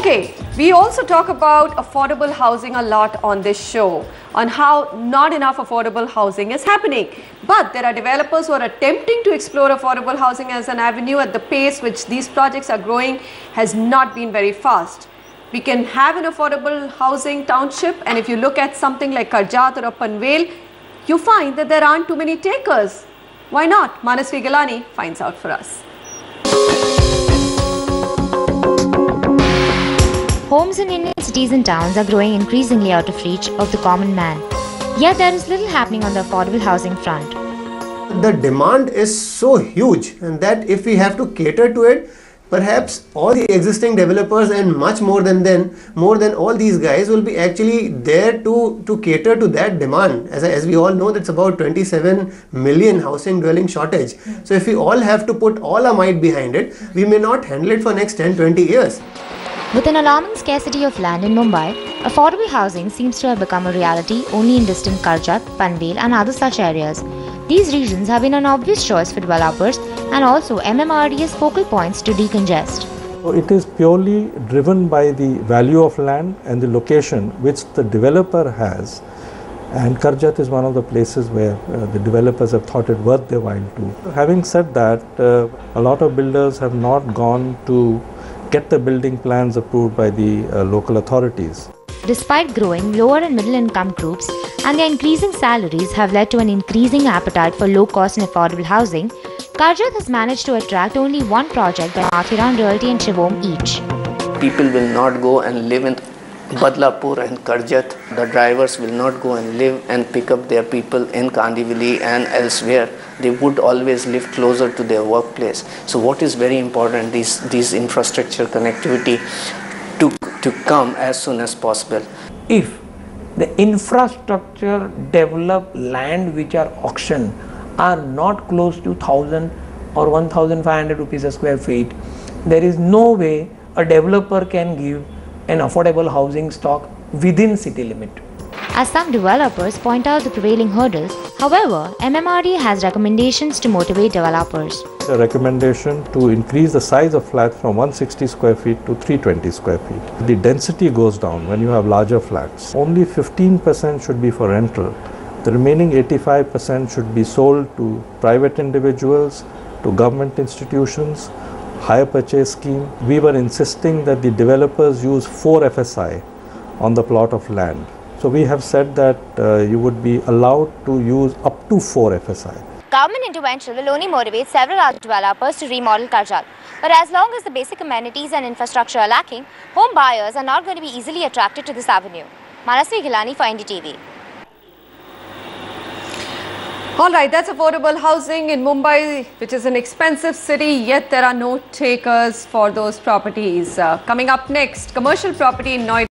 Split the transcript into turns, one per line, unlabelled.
Okay, we also talk about affordable housing a lot on this show, on how not enough affordable housing is happening. But there are developers who are attempting to explore affordable housing as an avenue at the pace which these projects are growing has not been very fast. We can have an affordable housing township, and if you look at something like Karjat or Panvel, you find that there aren't too many takers. Why not? Manasvi Gilani finds out for us.
Homes in Indian cities and towns are growing increasingly out of reach of the common man. Yet there is little happening on the affordable housing front.
The demand is so huge, and that if we have to cater to it, perhaps all the existing developers and much more than all these guys will be actually there to cater to that demand. As we all know, that's about 27 million housing dwelling shortage. So if we all have to put all our might behind it, we may not handle it for next 10-20 years.
With an alarming scarcity of land in Mumbai, affordable housing seems to have become a reality only in distant Karjat, Panvel and other such areas. These regions have been an obvious choice for developers and also MMRDA's focal points to decongest.
It is purely driven by the value of land and the location which the developer has, and Karjat is one of the places where the developers have thought it worth their while to. Having said that, a lot of builders have not gone to get the building plans approved by the local authorities.
Despite growing lower and middle income groups and their increasing salaries have led to an increasing appetite for low cost and affordable housing, Karjat has managed to attract only one project by Mayur, Realty and Shivom each.
People will not go and live in Badlapur and Karjat. The drivers will not go and live and pick up their people in Kandivali and elsewhere. They would always live closer to their workplace. So what is very important, these infrastructure connectivity to come as soon as possible.
If the infrastructure developed land which are auctioned are not close to 1,000 or 1,500 rupees a square feet, there is no way a developer can give an affordable housing stock within city limit.
As some developers point out the prevailing hurdles, however, MMRDA has recommendations to motivate developers.
A recommendation to increase the size of flats from 160 square feet to 320 square feet. The density goes down when you have larger flats. Only 15% should be for rental. The remaining 85% should be sold to private individuals, to government institutions, hire purchase scheme. We were insisting that the developers use 4 FSI on the plot of land. So we have said that you would be allowed to use up to 4 FSI.
Government intervention will only motivate several other developers to remodel Karjat. But as long as the basic amenities and infrastructure are lacking, home buyers are not going to be easily attracted to this avenue. Manasvi Gilani for NDTV.
Alright, that's affordable housing in Mumbai, which is an expensive city, yet there are no takers for those properties. Coming up next, commercial property in Noida.